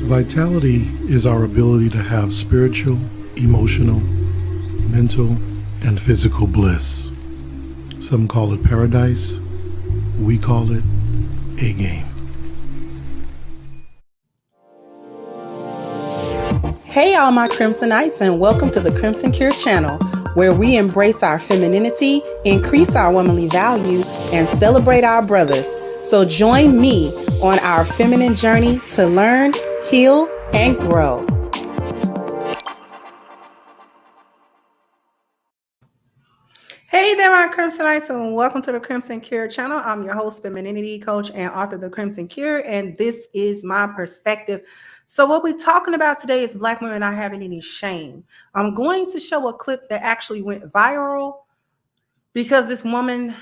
Vitality is our ability to have spiritual, emotional, mental, and physical bliss. Some call it paradise. We call it a game. Hey all my Crimsonites, and welcome to the Crimson Cure channel, where we embrace our femininity, increase our womanly value, and celebrate our brothers. So join me on our feminine journey to learn, heal, and grow. Hey there, my Crimsonites, and welcome to the Crimson Cure channel. I'm your host, femininity coach, and author of the Crimson Cure, and this is my perspective. So what we're talking about today is Black women not having any shame. I'm going to show a clip that actually went viral because this woman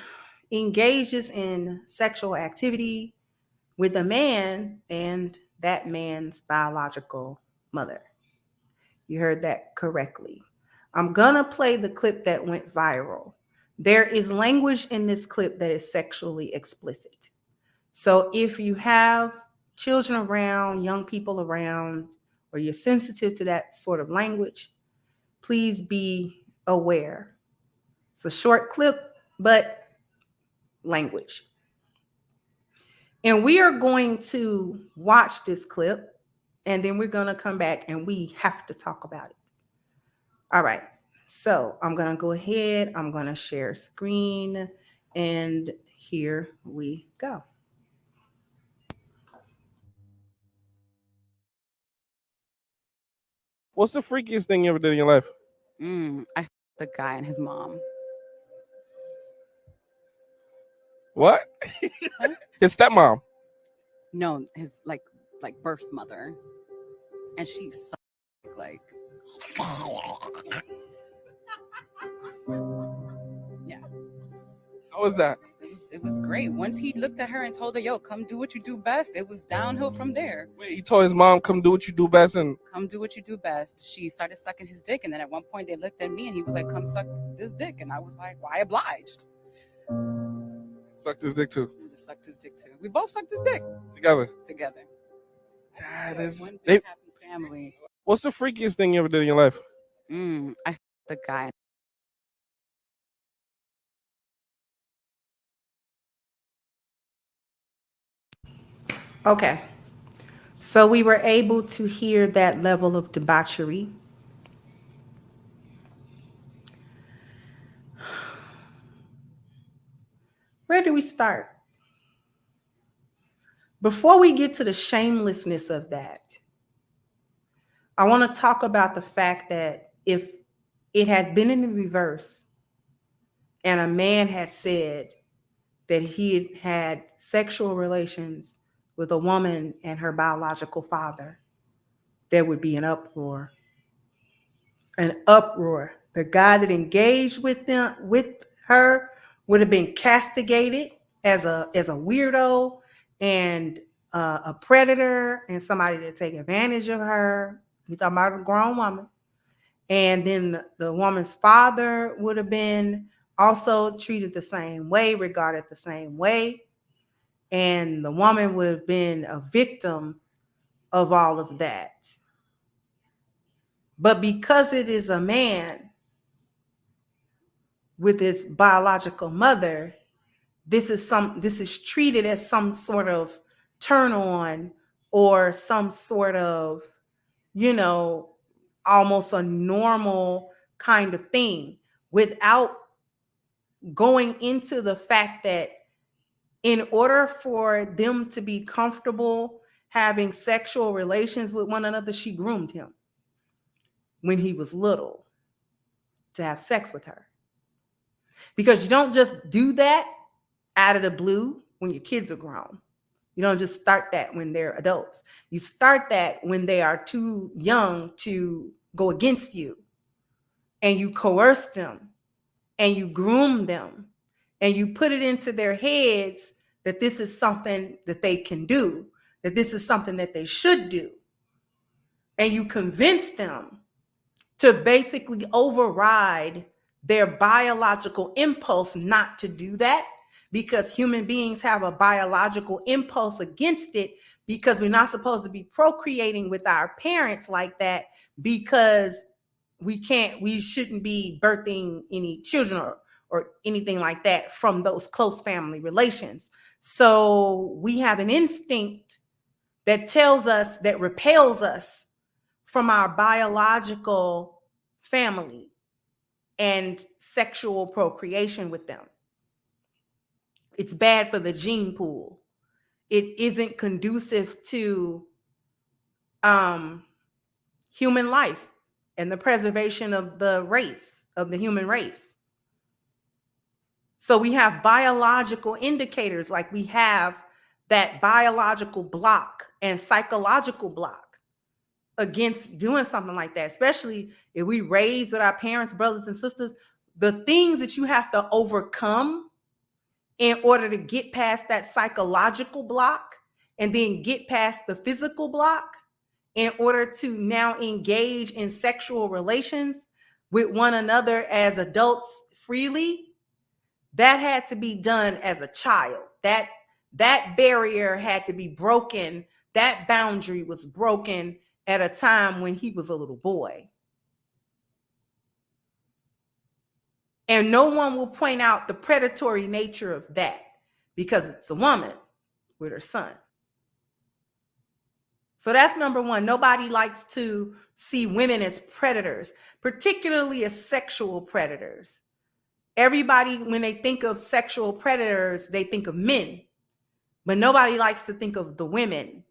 engages in sexual activity with a man and that man's biological mother. You heard that correctly. I'm gonna play the clip that went viral. There is language in this clip that is sexually explicit. So if you have children around, young people around, or you're sensitive to that sort of language, please be aware. It's a short clip, but language. And we are going to watch this clip, and then we're going to come back and we have to talk about it. All right. So I'm going to go ahead. I'm going to share screen, and here we go. What's the freakiest thing you ever did in your life? The guy and his mom. What? His stepmom. No, his like birth mother, and she's like, yeah. How was that? It was great. Once he looked at her and told her, "Yo, come do what you do best," it was downhill from there. Wait, he told his mom, "Come do what you do best," and come do what you do best. She started sucking his dick, and then at one point they looked at me, and he was like, "Come suck this dick," and I was like, "Why obliged?" Sucked his dick too. We just sucked his dick too. We both sucked his dick Together. That is one big happy family. What's the freakiest thing you ever did in your life? The guy. Okay. So we were able to hear that level of debauchery. Where do we start? Before we get to the shamelessness of that, I want to talk about the fact that if it had been in the reverse and a man had said that he had sexual relations with a woman and her biological father, there would be an uproar. An uproar. The guy that engaged with her would have been castigated as a weirdo and a predator and somebody to take advantage of her. We're talking about a grown woman. And then the woman's father would have been also treated the same way, regarded the same way. And the woman would have been a victim of all of that. But because it is a man with his biological mother, this is treated as some sort of turn on or some sort of, almost a normal kind of thing, without going into the fact that in order for them to be comfortable having sexual relations with one another, she groomed him when he was little to have sex with her. Because you don't just do that out of the blue when your kids are grown. You don't just start that when they're adults. You start that when they are too young to go against you. And you coerce them and you groom them and you put it into their heads that this is something that they can do, that this is something that they should do. And you convince them to basically override their biological impulse not to do that, because human beings have a biological impulse against it, because we're not supposed to be procreating with our parents like that, because we shouldn't be birthing any children or anything like that from those close family relations. So we have an instinct that tells us, that repels us from our biological family and sexual procreation with them. It's bad for the gene pool. It isn't conducive to human life and the preservation of the race, of the human race. So we have biological indicators, like we have that biological block and psychological block against doing something like that, especially if we raised with our parents, brothers and sisters. The things that you have to overcome in order to get past that psychological block and then get past the physical block in order to now engage in sexual relations with one another as adults freely, that had to be done as a child. That barrier had to be broken. That boundary was broken at a time when he was a little boy. And no one will point out the predatory nature of that, because it's a woman with her son. So that's number one. Nobody likes to see women as predators, particularly as sexual predators. Everybody, when they think of sexual predators, they think of men, but nobody likes to think of the women.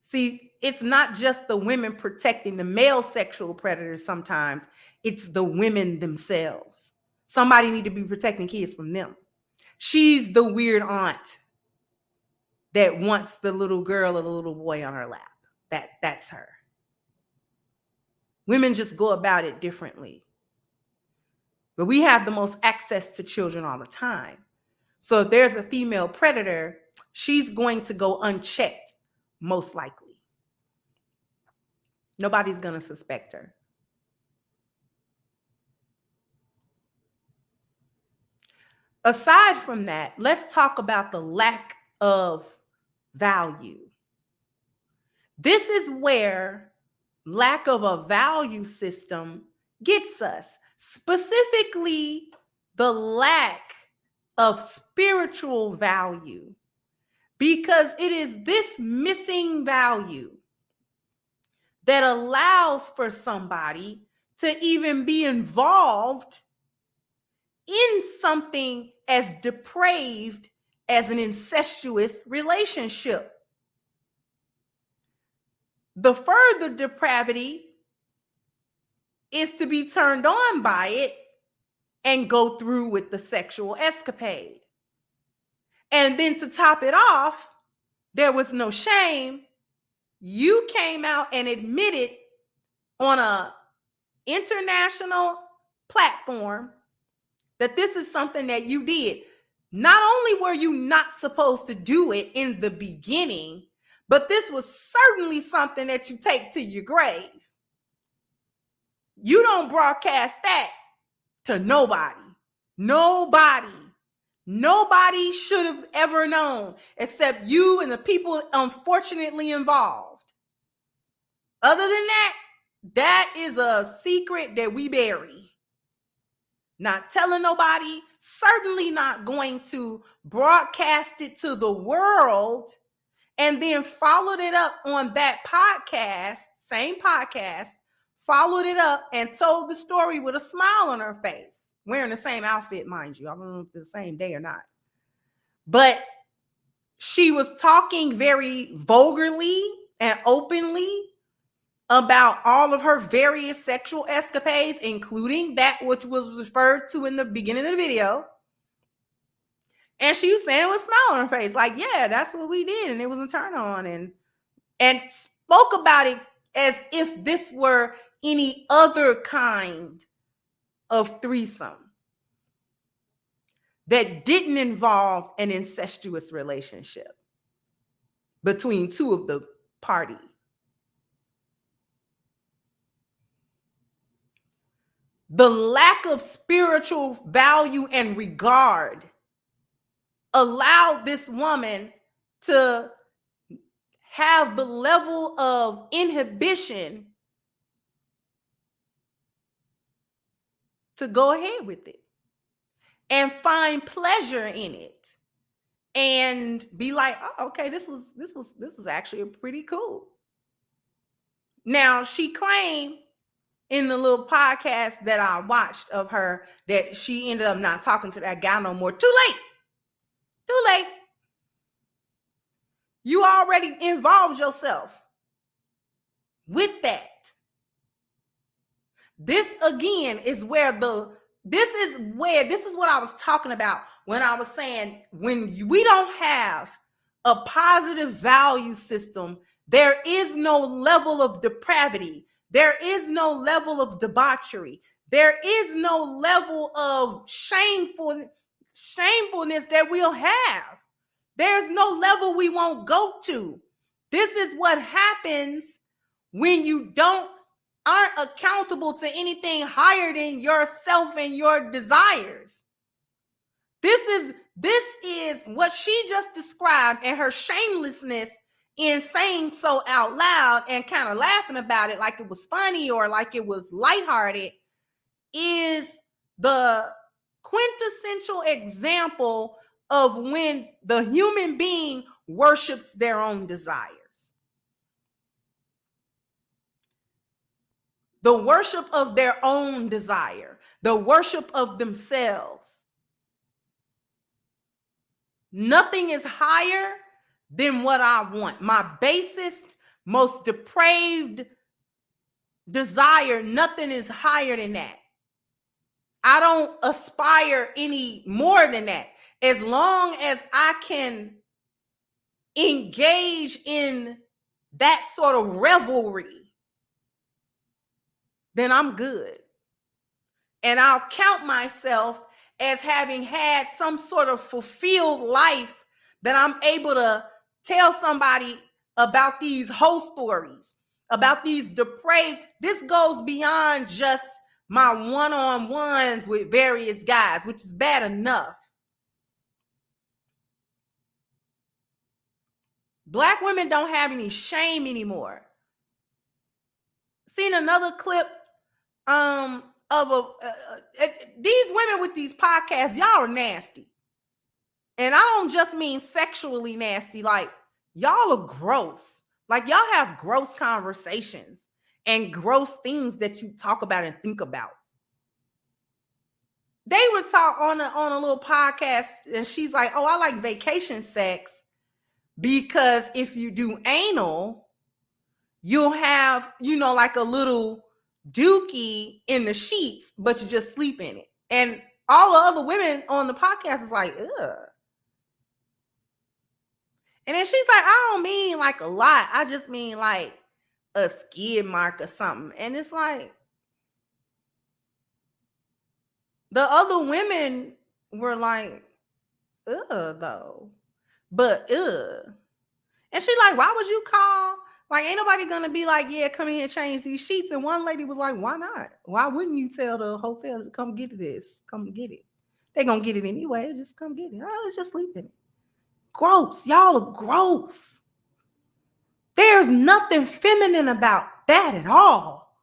See, it's not just the women protecting the male sexual predators sometimes, it's the women themselves. Somebody need to be protecting kids from them. She's the weird aunt that wants the little girl or the little boy on her lap. That's her. Women just go about it differently. But we have the most access to children all the time. So if there's a female predator, she's going to go unchecked, most likely. Nobody's going to suspect her. Aside from that, let's talk about the lack of value. This is where lack of a value system gets us, specifically the lack of spiritual value, because it is this missing value that allows for somebody to even be involved in something as depraved as an incestuous relationship. The further depravity is to be turned on by it and go through with the sexual escapade. And then to top it off, there was no shame. You came out and admitted on an international platform that this is something that you did. Not only were you not supposed to do it in the beginning, but this was certainly something that you take to your grave. You don't broadcast that to nobody. Nobody should have ever known except you and the people unfortunately involved. Other than that, that is a secret that we bury. Not telling nobody, certainly not going to broadcast it to the world, and then followed it up on that podcast, same podcast, followed it up and told the story with a smile on her face, wearing the same outfit, mind you. I don't know if it's the same day or not. But she was talking very vulgarly and openly about all of her various sexual escapades, including that which was referred to in the beginning of the video. And she was saying with a smile on her face, like, yeah, that's what we did. And it was a turn on, and spoke about it as if this were any other kind of threesome that didn't involve an incestuous relationship between two of the parties. the lack of spiritual value and regard allowed this woman to have the level of inhibition to go ahead with it and find pleasure in it and be like, oh, okay, this was actually pretty cool. Now, she claimed in the little podcast that I watched of her that she ended up not talking to that guy no more. Too late. You already involved yourself with that. This again is where this is what I was talking about when I was saying when we don't have a positive value system, there is no level of depravity. There is no level of debauchery. There is no level of shamefulness that we'll have. There's no level we won't go to. This is what happens when you aren't accountable to anything higher than yourself and your desires. This is what she just described, and her shamelessness in saying so out loud and kind of laughing about it like it was funny or like it was lighthearted is the quintessential example of when the human being worships their own desires. The worship of their own desire, the worship of themselves. Nothing is higher than what I want. My basest, most depraved desire, nothing is higher than that. I don't aspire any more than that. As long as I can engage in that sort of revelry, then I'm good. And I'll count myself as having had some sort of fulfilled life that I'm able to tell somebody about these whole stories, about these depraved. This goes beyond just my one-on-ones with various guys, which is bad enough. Black women don't have any shame anymore. Seen another clip of these women with these podcasts. Y'all are nasty. And I don't just mean sexually nasty. Like, y'all are gross. Like, y'all have gross conversations and gross things that you talk about and think about. They were talking on a little podcast, and she's like, oh, I like vacation sex because if you do anal, you'll have, like a little dookie in the sheets, but you just sleep in it. And all the other women on the podcast is like, ugh. And then she's like, I don't mean like a lot. I just mean like a skid mark or something. And it's like, the other women were like, ugh, though. But ugh. And she's like, why would you call? Like, ain't nobody gonna be like, yeah, come in here and change these sheets. And one lady was like, why not? Why wouldn't you tell the hotel to come get this? Come get it. They're gonna get it anyway. Just come get it. I'll just sleep in it. Gross. Y'all are gross. There's nothing feminine about that at all.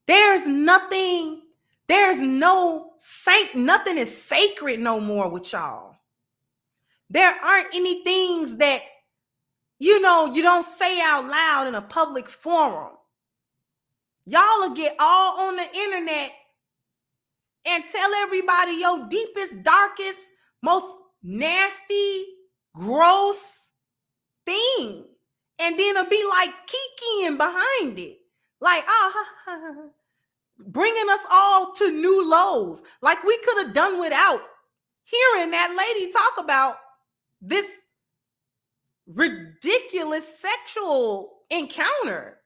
There's nothing, there's no nothing is sacred no more with y'all. There aren't any things that, you don't say out loud in a public forum. Y'all will get all on the internet and tell everybody your deepest, darkest, most nasty, gross thing. And then it'll be like kikiing behind it. Like, bringing us all to new lows. Like we could have done without hearing that lady talk about this ridiculous sexual encounter.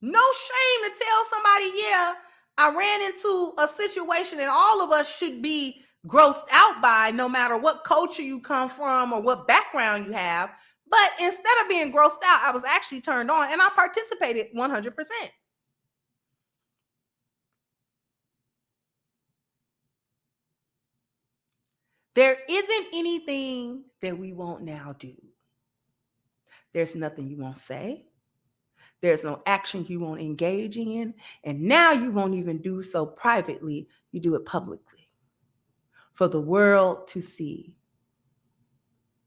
No shame to tell somebody, yeah, I ran into a situation that all of us should be grossed out by, no matter what culture you come from or what background you have. But instead of being grossed out, I was actually turned on and I participated 100%. There isn't anything that we won't now do. There's nothing you won't say. There's no action you won't engage in. And now you won't even do so privately. You do it publicly for the world to see.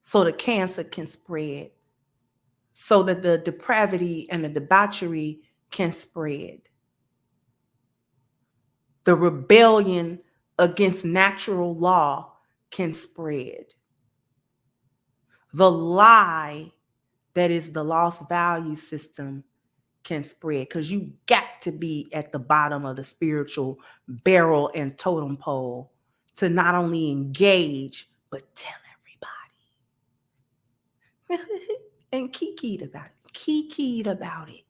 So the cancer can spread. So that the depravity and the debauchery can spread. The rebellion against natural law can spread. The lie that is the lost value system can spread, because you got to be at the bottom of the spiritual barrel and totem pole to not only engage, but tell everybody. And kikied about it.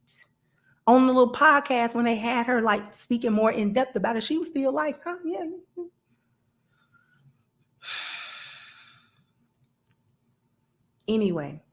On the little podcast when they had her like speaking more in depth about it, she was still like, huh, yeah. Anyway,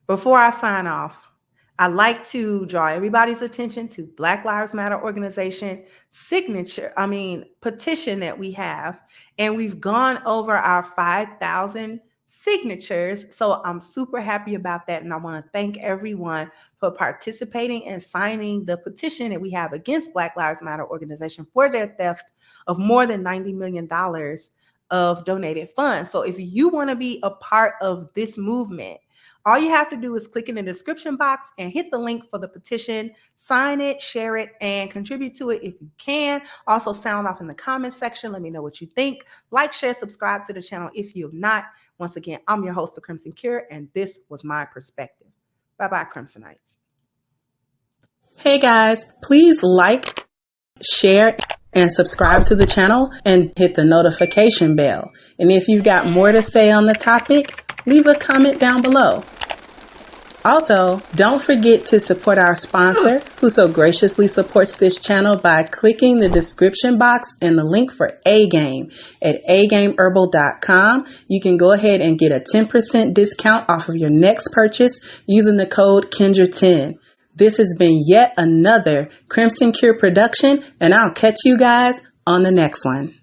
before I sign off, I'd like to draw everybody's attention to Black Lives Matter organization petition that we have. And we've gone over our 5,000 signatures. So I'm super happy about that. And I want to thank everyone for participating and signing the petition that we have against Black Lives Matter organization for their theft of more than $90 million of donated funds. So if you want to be a part of this movement, all you have to do is click in the description box and hit the link for the petition, sign it, share it, and contribute to it if you can. Also sound off in the comment section. Let me know what you think. Like, share, subscribe to the channel if you have not. Once again, I'm your host, The Crimson Cure, and this was my perspective. Bye-bye, Crimsonites. Hey guys, please like, share, and subscribe to the channel and hit the notification bell. And if you've got more to say on the topic, leave a comment down below. Also, don't forget to support our sponsor who so graciously supports this channel by clicking the description box and the link for A-Game at agameherbal.com. You can go ahead and get a 10% discount off of your next purchase using the code Kendra10. This has been yet another Crimson Cure production, and I'll catch you guys on the next one.